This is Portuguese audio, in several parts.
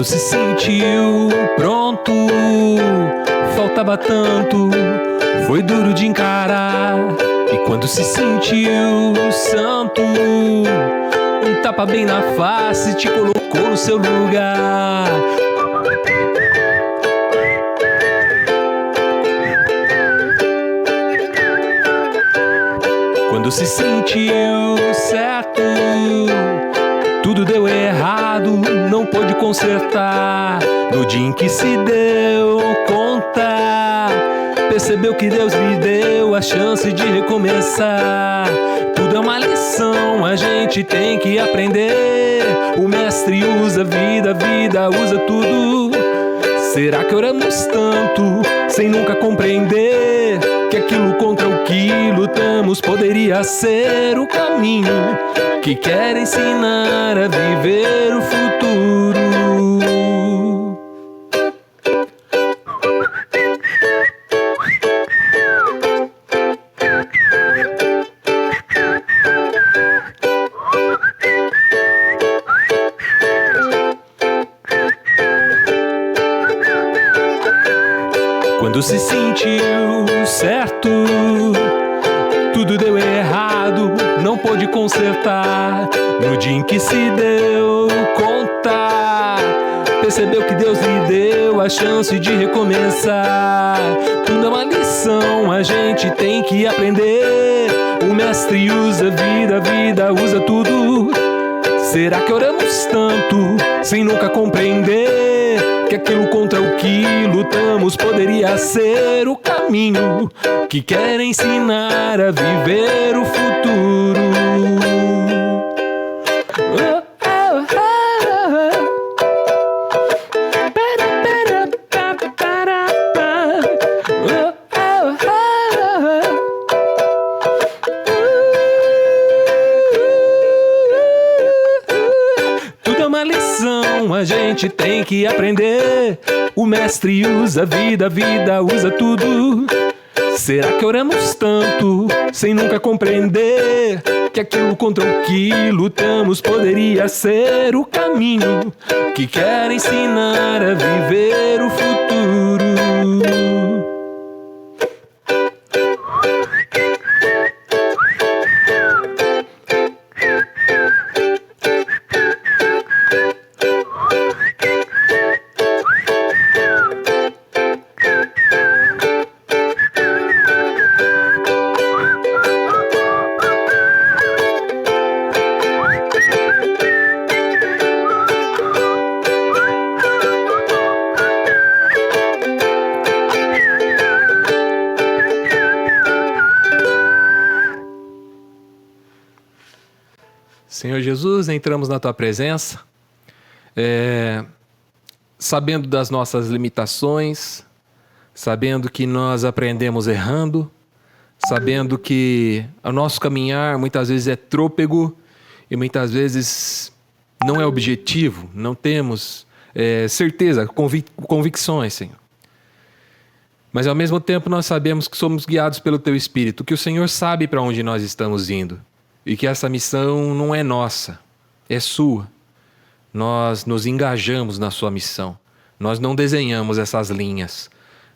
Quando se sentiu pronto, faltava tanto, foi duro de encarar. E quando se sentiu santo, um tapa bem na face te colocou no seu lugar. Quando se sentiu certo, tudo deu errado, não pôde consertar. No dia em que se deu conta, percebeu que Deus lhe deu a chance de recomeçar. Tudo é uma lição, a gente tem que aprender. O mestre usa a vida usa tudo. Será que oramos tanto, sem nunca compreender que aquilo contra o que lutamos poderia ser o caminho que quer ensinar a viver o futuro? Quando se sentiu certo, tudo deu errado, não pôde consertar. No dia em que se deu conta, percebeu que Deus lhe deu a chance de recomeçar. Tudo é uma lição, a gente tem que aprender. O mestre usa a vida usa tudo. Será que oramos tanto, sem nunca compreender que aquilo contra o que lutamos poderia ser o caminho que quer ensinar a viver o futuro? A gente tem que aprender. O mestre usa a vida usa tudo. Será que oramos tanto, sem nunca compreender que aquilo contra o que lutamos poderia ser o caminho que quer ensinar a viver o futuro? Senhor Jesus, entramos na Tua presença, sabendo das nossas limitações, sabendo que nós aprendemos errando, sabendo que o nosso caminhar muitas vezes é trôpego e muitas vezes não é objetivo, não temos certeza, convicções, Senhor. Mas ao mesmo tempo nós sabemos que somos guiados pelo Teu Espírito, que o Senhor sabe para onde nós estamos indo. E que essa missão não é nossa, é sua. Nós nos engajamos na sua missão. Nós não desenhamos essas linhas.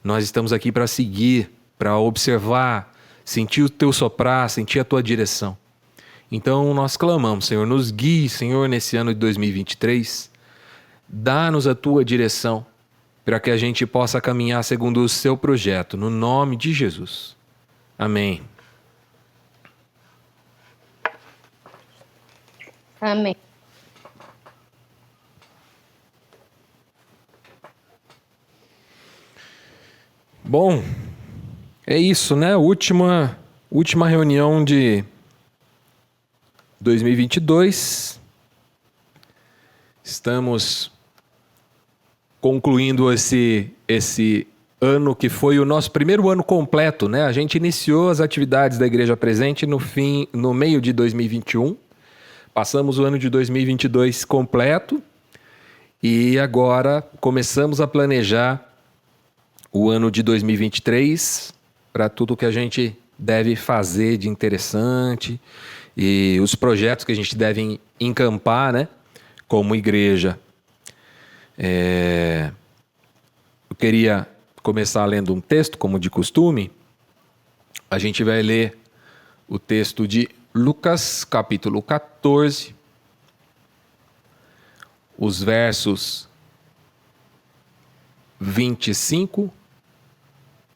Nós estamos aqui para seguir, para observar, sentir o teu soprar, sentir a tua direção. Então nós clamamos, Senhor, nos guie, Senhor, nesse ano de 2023. Dá-nos a tua direção para que a gente possa caminhar segundo o seu projeto, no nome de Jesus. Amém. Amém. Bom, é isso, né? Última reunião de 2022. Estamos concluindo esse ano que foi o nosso primeiro ano completo, né? A gente iniciou as atividades da Igreja Presente no meio de 2021. Passamos o ano de 2022 completo e agora começamos a planejar o ano de 2023 para tudo que a gente deve fazer de interessante e os projetos que a gente deve encampar, né, como igreja. Eu queria começar lendo um texto, como de costume. A gente vai ler o texto de Lucas, capítulo 14, os versos 25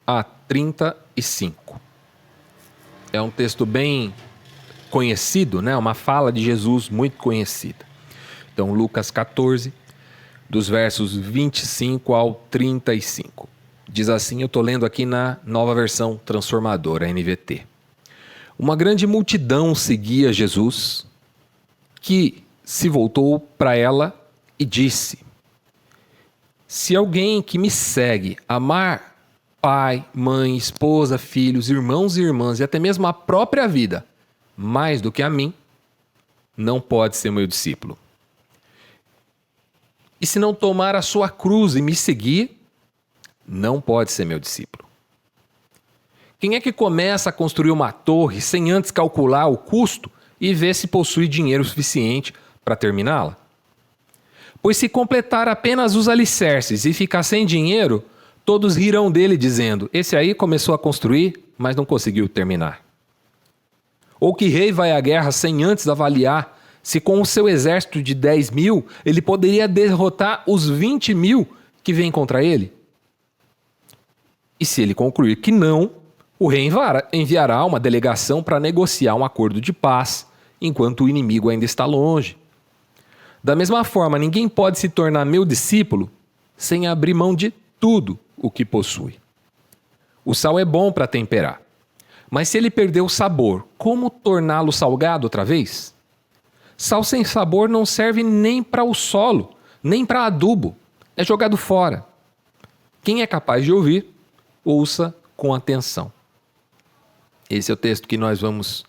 a 35. É um texto bem conhecido, né? Uma fala de Jesus muito conhecida. Então, Lucas 14, dos versos 25 ao 35. Diz assim, eu estou lendo aqui na Nova Versão Transformadora, NVT. Uma grande multidão seguia Jesus, que se voltou para ela e disse: se alguém que me segue amar pai, mãe, esposa, filhos, irmãos e irmãs e até mesmo a própria vida, mais do que a mim, não pode ser meu discípulo. E se não tomar a sua cruz e me seguir, não pode ser meu discípulo. Quem é que começa a construir uma torre sem antes calcular o custo e ver se possui dinheiro suficiente para terminá-la? Pois se completar apenas os alicerces e ficar sem dinheiro, todos rirão dele dizendo, esse aí começou a construir, mas não conseguiu terminar. Ou que rei vai à guerra sem antes avaliar se com o seu exército de 10 mil, ele poderia derrotar os 20 mil que vêm contra ele? E se ele concluir que não, o rei enviará uma delegação para negociar um acordo de paz, enquanto o inimigo ainda está longe. Da mesma forma, ninguém pode se tornar meu discípulo sem abrir mão de tudo o que possui. O sal é bom para temperar, mas se ele perder o sabor, como torná-lo salgado outra vez? Sal sem sabor não serve nem para o solo, nem para adubo. É jogado fora. Quem é capaz de ouvir, ouça com atenção. Esse é o texto que nós vamos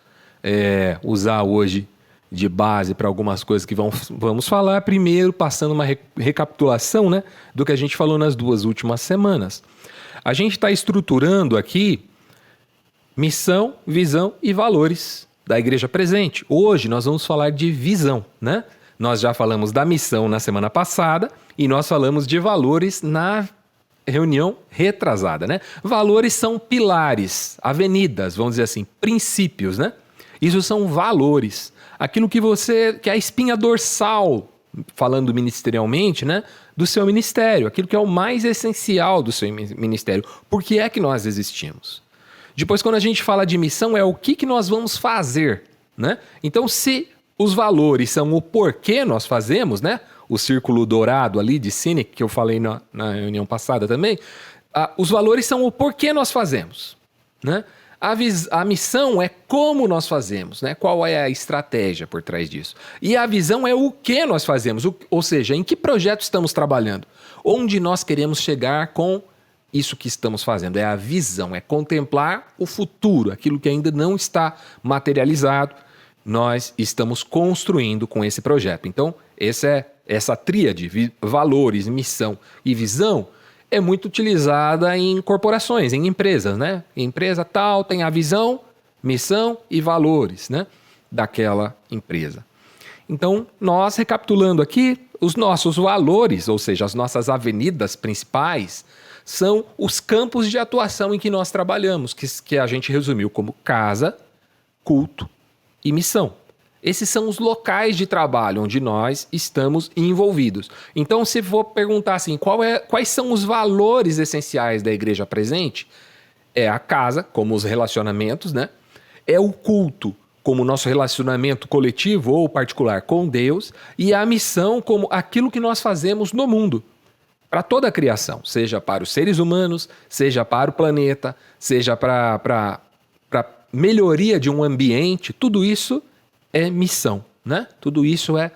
usar hoje de base para algumas coisas que vamos falar. Primeiro, passando uma recapitulação, né, do que a gente falou nas 2 últimas semanas. A gente está estruturando aqui missão, visão e valores da Igreja Presente. Hoje nós vamos falar de visão, né? Nós já falamos da missão na semana passada e nós falamos de valores na reunião retrasada, né? Valores são pilares, avenidas, vamos dizer assim, princípios, né? Isso são valores. Aquilo que é a espinha dorsal, falando ministerialmente, né? Do seu ministério, aquilo que é o mais essencial do seu ministério. Por que é que nós existimos? Depois, quando a gente fala de missão, é o que nós vamos fazer, né? Então, se os valores são o porquê nós fazemos, né? O círculo dourado ali de Sinek, que eu falei na reunião passada também, os valores são o porquê nós fazemos, né? A missão é como nós fazemos, né? Qual é a estratégia por trás disso. E a visão é o que nós fazemos, ou seja, em que projeto estamos trabalhando, onde nós queremos chegar com isso que estamos fazendo. É a visão, é contemplar o futuro, aquilo que ainda não está materializado, nós estamos construindo com esse projeto. Então, essa tríade, valores, missão e visão, é muito utilizada em corporações, em empresas, né? Empresa tal tem a visão, missão e valores, né? Daquela empresa. Então, nós recapitulando aqui, os nossos valores, ou seja, as nossas avenidas principais, são os campos de atuação em que nós trabalhamos, que a gente resumiu como casa, culto e missão. Esses são os locais de trabalho onde nós estamos envolvidos. Então, se for perguntar assim, quais são os valores essenciais da Igreja Presente? É a casa, como os relacionamentos, né? É o culto, como o nosso relacionamento coletivo ou particular com Deus. E a missão, como aquilo que nós fazemos no mundo, para toda a criação, seja para os seres humanos, seja para o planeta, seja para melhoria de um ambiente, tudo isso é missão, né? Tudo isso é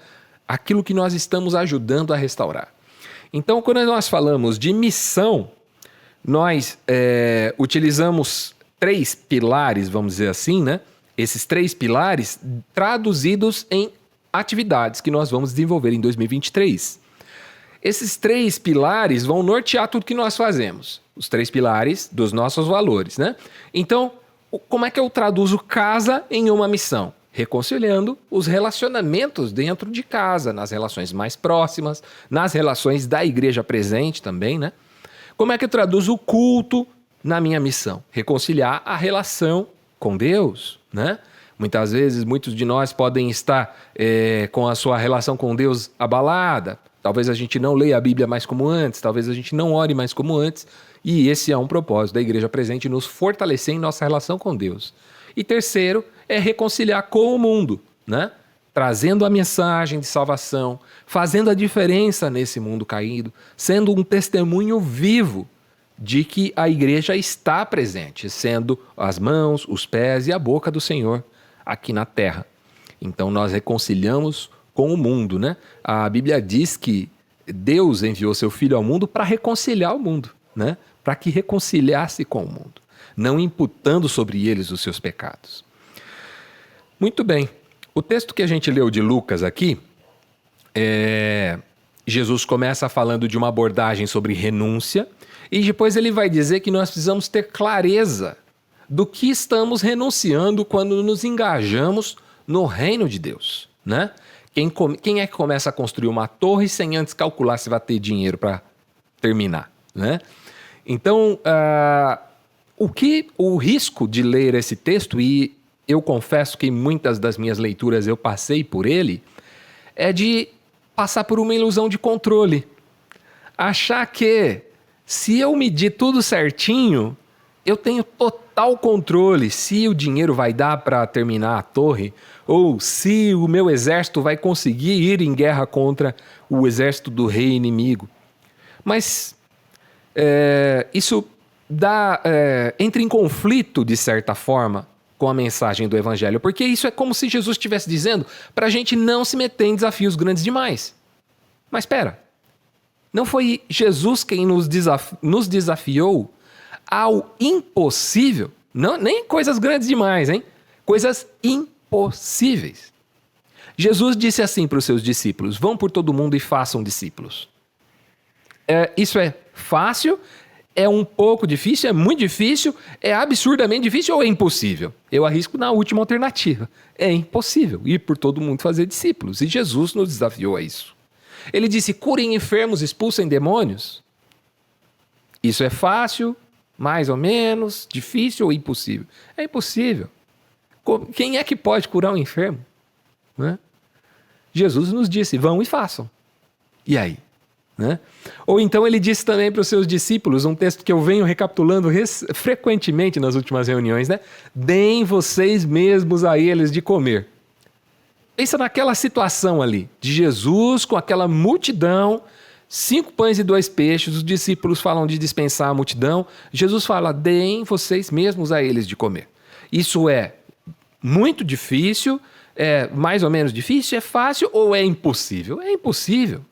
aquilo que nós estamos ajudando a restaurar. Então, quando nós falamos de missão, nós utilizamos 3 pilares, vamos dizer assim, né? Esses 3 pilares traduzidos em atividades que nós vamos desenvolver em 2023. Esses 3 pilares vão nortear tudo que nós fazemos. Os 3 pilares dos nossos valores, né? Então, como é que eu traduzo casa em uma missão? reconciliando os relacionamentos dentro de casa, nas relações mais próximas, nas relações da igreja presente também, né? Como é que eu traduzo o culto na minha missão? Reconciliar a relação com Deus, né? Muitas vezes, muitos de nós podem estar com a sua relação com Deus abalada. Talvez a gente não leia a Bíblia mais como antes, talvez a gente não ore mais como antes. E esse é um propósito da igreja presente, nos fortalecer em nossa relação com Deus. E terceiro, é reconciliar com o mundo, né? Trazendo a mensagem de salvação, fazendo a diferença nesse mundo caído, sendo um testemunho vivo de que a igreja está presente, sendo as mãos, os pés e a boca do Senhor aqui na terra. Então nós reconciliamos com o mundo, né? A Bíblia diz que Deus enviou seu Filho ao mundo para reconciliar o mundo, né? Para que reconciliasse com o mundo, não imputando sobre eles os seus pecados. Muito bem. O texto que a gente leu de Lucas aqui, Jesus começa falando de uma abordagem sobre renúncia e depois ele vai dizer que nós precisamos ter clareza do que estamos renunciando quando nos engajamos no reino de Deus, né? Quem é que começa a construir uma torre sem antes calcular se vai ter dinheiro para terminar, né? Então, o risco de ler esse texto, e eu confesso que em muitas das minhas leituras eu passei por ele, é de passar por uma ilusão de controle. Achar que se eu medir tudo certinho, eu tenho total controle se o dinheiro vai dar para terminar a torre, ou se o meu exército vai conseguir ir em guerra contra o exército do rei inimigo. Mas isso entra em conflito, de certa forma, com a mensagem do Evangelho, porque isso é como se Jesus estivesse dizendo para a gente não se meter em desafios grandes demais. Mas espera, não foi Jesus quem nos desafiou ao impossível? Não, nem coisas grandes demais, hein? Coisas impossíveis. Jesus disse assim para os seus discípulos: vão por todo mundo e façam discípulos. Isso é fácil? É um pouco difícil? É muito difícil? É absurdamente difícil ou é impossível? Eu arrisco na última alternativa. É impossível ir por todo mundo fazer discípulos. E Jesus nos desafiou a isso. Ele disse: curem enfermos, expulsem demônios. Isso é fácil, mais ou menos, difícil ou impossível? É impossível. Quem é que pode curar um enfermo? Né? Jesus nos disse: vão e façam. E aí? Né? Ou então ele disse também para os seus discípulos, um texto que eu venho recapitulando frequentemente nas últimas reuniões, né? Deem vocês mesmos a eles de comer. Pensa naquela situação ali, de Jesus com aquela multidão, 5 pães e 2 peixes, os discípulos falam de dispensar a multidão, Jesus fala: deem vocês mesmos a eles de comer. Isso é muito difícil, é mais ou menos difícil, é fácil ou é impossível? É impossível.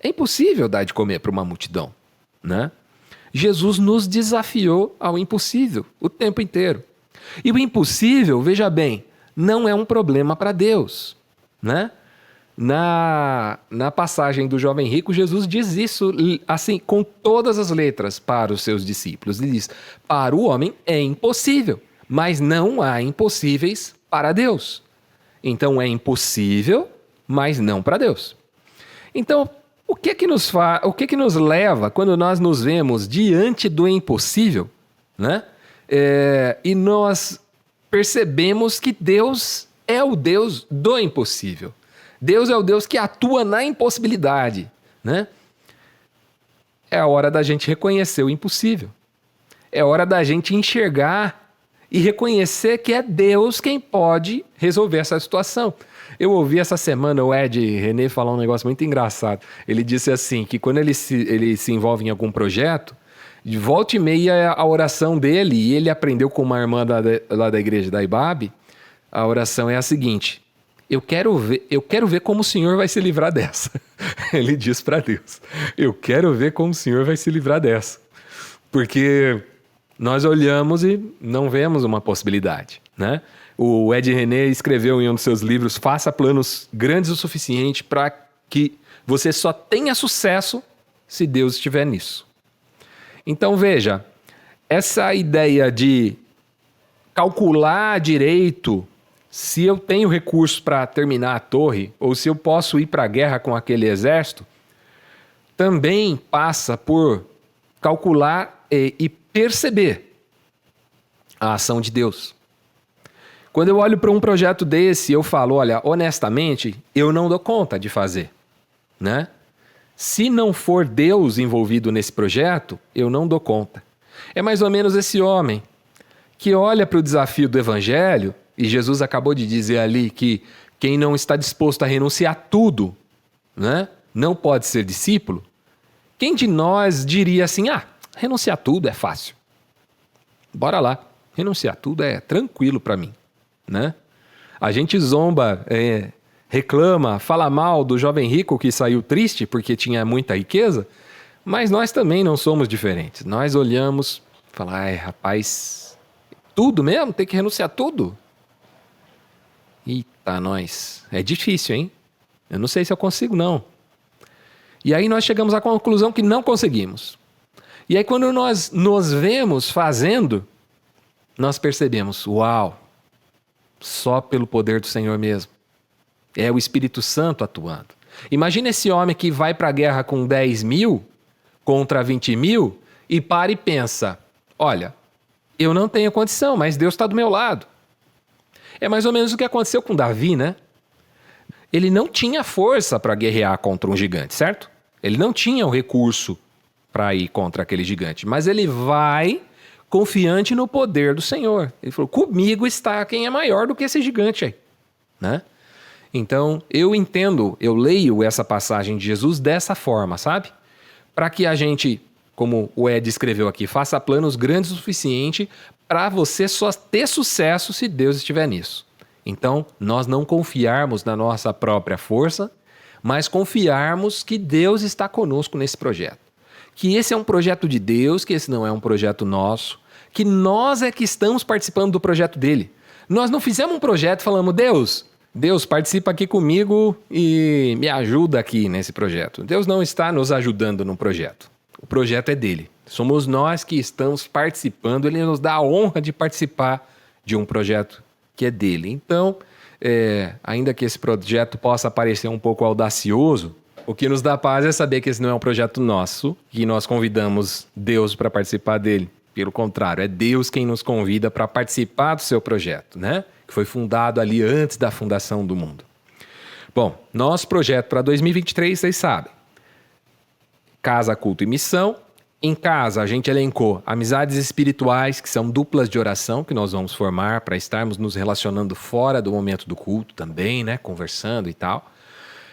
É impossível dar de comer para uma multidão, né? Jesus nos desafiou ao impossível o tempo inteiro. E o impossível, veja bem, não é um problema para Deus, né? Na passagem do jovem rico, Jesus diz isso assim, com todas as letras para os seus discípulos. Ele diz: para o homem é impossível, mas não há impossíveis para Deus. Então é impossível, mas não para Deus. Então, o que que nos leva quando nós nos vemos diante do impossível, né? E nós percebemos que Deus é o Deus do impossível. Deus é o Deus que atua na impossibilidade, né? É a hora da gente reconhecer o impossível. É hora da gente enxergar e reconhecer que é Deus quem pode resolver essa situação. Eu ouvi essa semana o Ed René falar um negócio muito engraçado. Ele disse assim, que quando ele se envolve em algum projeto, de volta e meia a oração dele, e ele aprendeu com uma irmã lá da igreja da IBAB, a oração é a seguinte: eu quero ver como o Senhor vai se livrar dessa. Ele diz para Deus: eu quero ver como o Senhor vai se livrar dessa. Porque nós olhamos e não vemos uma possibilidade, né? O Ed René escreveu em um dos seus livros: faça planos grandes o suficiente para que você só tenha sucesso se Deus estiver nisso. Então veja, essa ideia de calcular direito se eu tenho recursos para terminar a torre, ou se eu posso ir para a guerra com aquele exército, também passa por calcular e perceber a ação de Deus. Quando eu olho para um projeto desse, eu falo, olha, honestamente, eu não dou conta de fazer, né? Se não for Deus envolvido nesse projeto, eu não dou conta. É mais ou menos esse homem que olha para o desafio do evangelho, e Jesus acabou de dizer ali que quem não está disposto a renunciar a tudo, né, não pode ser discípulo. Quem de nós diria assim, renunciar a tudo é fácil. Bora lá, renunciar a tudo é tranquilo para mim, né? A gente zomba, reclama, fala mal do jovem rico que saiu triste porque tinha muita riqueza, mas nós também não somos diferentes. Nós olhamos e falamos, ai rapaz, tudo mesmo? Tem que renunciar a tudo? Eita, nós. É difícil, hein? Eu não sei se eu consigo, não. E aí nós chegamos à conclusão que não conseguimos. E aí quando nós nos vemos fazendo, nós percebemos, uau, só pelo poder do Senhor mesmo. É o Espírito Santo atuando. Imagina esse homem que vai para a guerra com 10 mil contra 20 mil e para e pensa, olha, eu não tenho condição, mas Deus está do meu lado. É mais ou menos o que aconteceu com Davi, né? Ele não tinha força para guerrear contra um gigante, certo? Ele não tinha o recurso para ir contra aquele gigante, mas ele vai confiante no poder do Senhor. Ele falou, comigo está quem é maior do que esse gigante aí, né? Então, eu entendo, eu leio essa passagem de Jesus dessa forma, sabe? Para que a gente, como o Ed escreveu aqui, faça planos grandes o suficiente para você só ter sucesso se Deus estiver nisso. Então, nós não confiarmos na nossa própria força, mas confiarmos que Deus está conosco nesse projeto. Que esse é um projeto de Deus, que esse não é um projeto nosso, que nós é que estamos participando do projeto dele. Nós não fizemos um projeto e falamos, Deus, participa aqui comigo e me ajuda aqui nesse projeto. Deus não está nos ajudando no projeto. O projeto é dele. Somos nós que estamos participando, ele nos dá a honra de participar de um projeto que é dele. Então, ainda que esse projeto possa parecer um pouco audacioso, o que nos dá paz é saber que esse não é um projeto nosso, que nós convidamos Deus para participar dele. Pelo contrário, é Deus quem nos convida para participar do seu projeto, né? Que foi fundado ali antes da fundação do mundo. Bom, nosso projeto para 2023, vocês sabem. Casa, culto e missão. Em casa, a gente elencou amizades espirituais, que são duplas de oração, que nós vamos formar para estarmos nos relacionando fora do momento do culto também, né? Conversando e tal.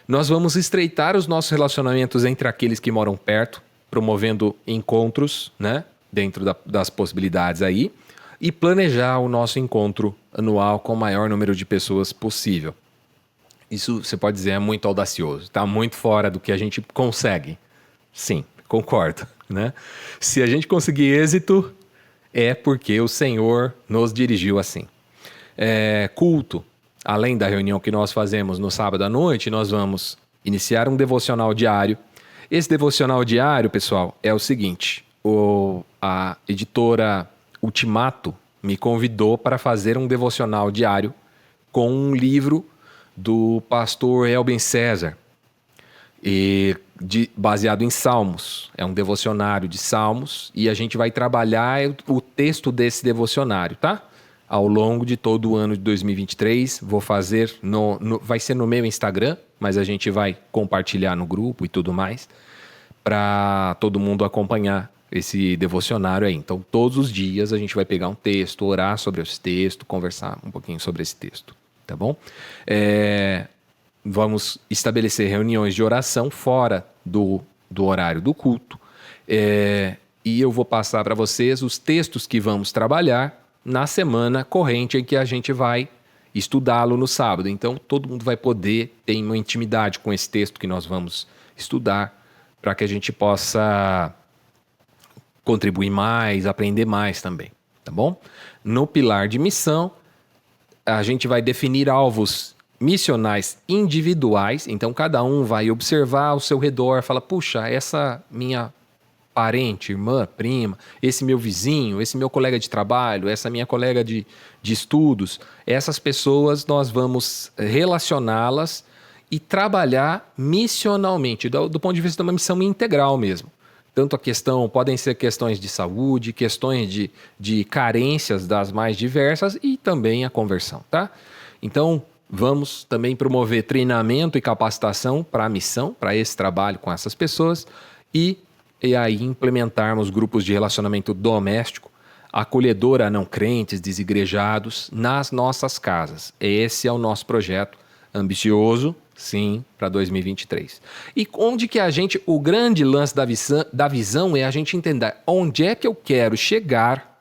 Nós vamos estreitar os nossos relacionamentos entre aqueles que moram perto, promovendo encontros, né? Dentro das possibilidades aí. E planejar o nosso encontro anual com o maior número de pessoas possível. Isso, você pode dizer, é muito audacioso. Está muito fora do que a gente consegue. Sim, concordo, né? Se a gente conseguir êxito, é porque o Senhor nos dirigiu assim. Culto. Além da reunião que nós fazemos no sábado à noite, nós vamos iniciar um devocional diário. Esse devocional diário, pessoal, é o seguinte. A editora Ultimato me convidou para fazer um devocional diário com um livro do pastor Elben César, baseado em Salmos. É um devocionário de Salmos e a gente vai trabalhar o texto desse devocionário, tá? Ao longo de todo o ano de 2023, vou fazer, vai ser no meu Instagram, mas a gente vai compartilhar no grupo e tudo mais, para todo mundo acompanhar esse devocionário aí. Então, todos os dias a gente vai pegar um texto, orar sobre esse texto, conversar um pouquinho sobre esse texto, tá bom? Vamos estabelecer reuniões de oração fora do horário do culto, e eu vou passar para vocês os textos que vamos trabalhar na semana corrente em que a gente vai estudá-lo no sábado. Então, todo mundo vai poder ter uma intimidade com esse texto que nós vamos estudar, para que a gente possa contribuir mais, aprender mais também, tá bom? No pilar de missão, a gente vai definir alvos missionais individuais, então cada um vai observar ao seu redor, fala, puxa, essa minha parente, irmã, prima, esse meu vizinho, esse meu colega de trabalho, essa minha colega de estudos, essas pessoas nós vamos relacioná-las e trabalhar missionalmente, do ponto de vista de uma missão integral mesmo. Tanto podem ser questões de saúde, questões de carências das mais diversas e também a conversão, tá? Então, vamos também promover treinamento e capacitação para a missão, para esse trabalho com essas pessoas e aí implementarmos grupos de relacionamento doméstico, acolhedor a não crentes, desigrejados, nas nossas casas. Esse é o nosso projeto ambicioso, sim, para 2023. E onde que o grande lance da visão é a gente entender onde é que eu quero chegar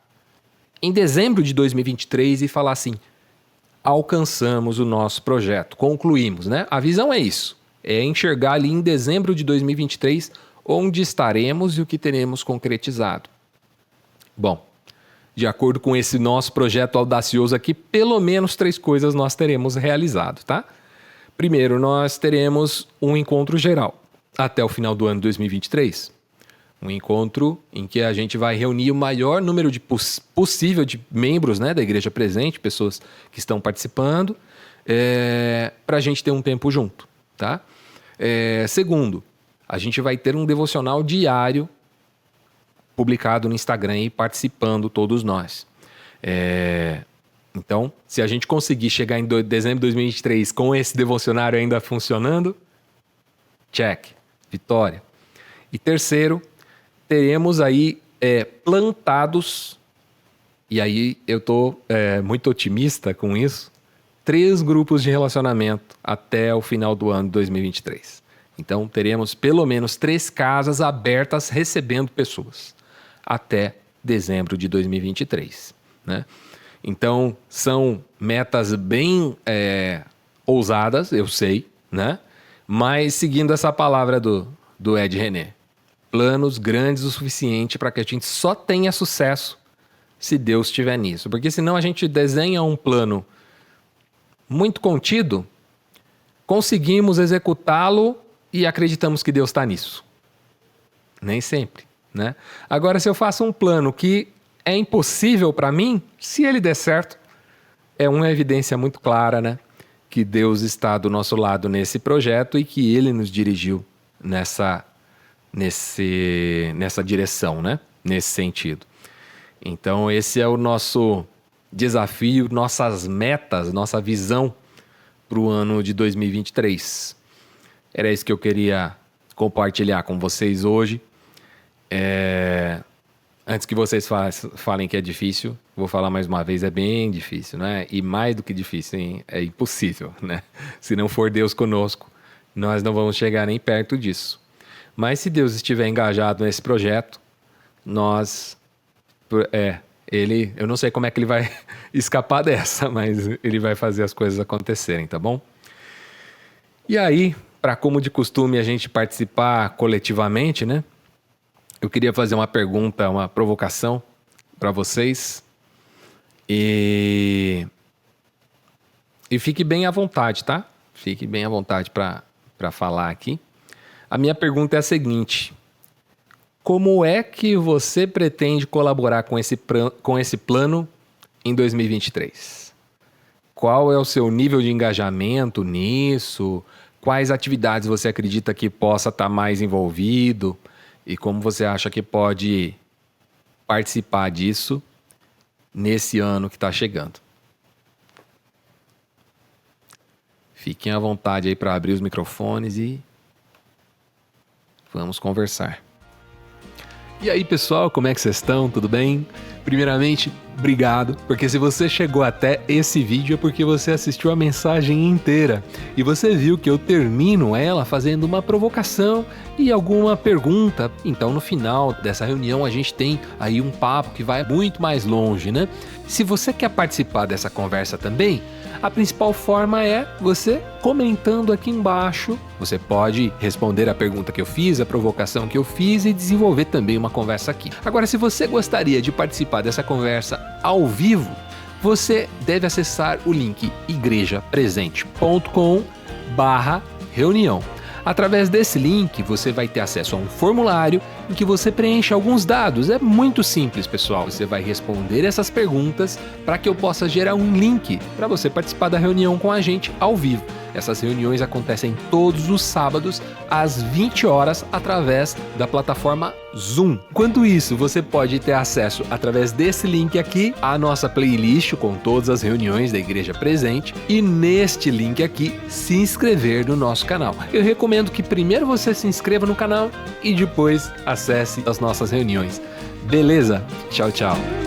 em dezembro de 2023 e falar assim, alcançamos o nosso projeto, concluímos, né? A visão é isso, é enxergar ali em dezembro de 2023 onde estaremos e o que teremos concretizado. Bom, de acordo com esse nosso projeto audacioso aqui, pelo menos 3 coisas nós teremos realizado, tá? Primeiro, nós teremos um encontro geral até o final do ano de 2023. Um encontro em que a gente vai reunir o maior número possível de membros, né, da igreja presente, pessoas que estão participando, para a gente ter um tempo junto, tá? Segundo, a gente vai ter um devocional diário publicado no Instagram e participando todos nós. Então, se a gente conseguir chegar em dezembro de 2023 com esse devocionário ainda funcionando, check, vitória. E terceiro, teremos aí plantados, e aí eu estou muito otimista com isso, 3 grupos de relacionamento até o final do ano de 2023. Então, teremos pelo menos 3 casas abertas recebendo pessoas até dezembro de 2023, né? Então, são metas bem ousadas, eu sei, né? Mas seguindo essa palavra do Ed René, planos grandes o suficiente para que a gente só tenha sucesso se Deus estiver nisso. Porque senão a gente desenha um plano muito contido, conseguimos executá-lo e acreditamos que Deus está nisso. Nem sempre, né? Agora, se eu faço um plano que é impossível para mim, se ele der certo, é uma evidência muito clara, né? Que Deus está do nosso lado nesse projeto e que Ele nos dirigiu nessa direção, né? Nesse sentido. Então, esse é o nosso desafio, nossas metas, nossa visão para o ano de 2023. Era isso que eu queria compartilhar com vocês hoje. Antes que vocês falem que é difícil, vou falar mais uma vez, é bem difícil, né? E mais do que difícil, hein? É impossível, né? Se não for Deus conosco, nós não vamos chegar nem perto disso. Mas se Deus estiver engajado nesse projeto, eu não sei como é que ele vai escapar dessa, mas ele vai fazer as coisas acontecerem, tá bom? E aí, para como de costume a gente participar coletivamente, né? Eu queria fazer uma pergunta, uma provocação para vocês e fique bem à vontade, tá? Fique bem à vontade para falar aqui. A minha pergunta é a seguinte: como é que você pretende colaborar com esse plano em 2023? Qual é o seu nível de engajamento nisso? Quais atividades você acredita que possa estar mais envolvido? E como você acha que pode participar disso nesse ano que está chegando? Fiquem à vontade aí para abrir os microfones e vamos conversar. E aí, pessoal, como é que vocês estão? Tudo bem? Primeiramente, obrigado, porque se você chegou até esse vídeo é porque você assistiu a mensagem inteira e você viu que eu termino ela fazendo uma provocação e alguma pergunta. Então, no final dessa reunião, a gente tem aí um papo que vai muito mais longe, né? Se você quer participar dessa conversa também, a principal forma é você comentando aqui embaixo. Você pode responder a pergunta que eu fiz, a provocação que eu fiz e desenvolver também uma conversa aqui. Agora, se você gostaria de participar dessa conversa ao vivo, você deve acessar o link igrejapresente.com/reunião. Através desse link, você vai ter acesso a um formulário em que você preenche alguns dados. É muito simples, pessoal. Você vai responder essas perguntas para que eu possa gerar um link para você participar da reunião com a gente ao vivo. Essas reuniões acontecem todos os sábados às 20 horas através da plataforma Zoom. Enquanto isso, você pode ter acesso através desse link aqui à nossa playlist com todas as reuniões da Igreja Presente e neste link aqui se inscrever no nosso canal. Eu recomendo que primeiro você se inscreva no canal e depois acesse as nossas reuniões. Beleza? Tchau, tchau.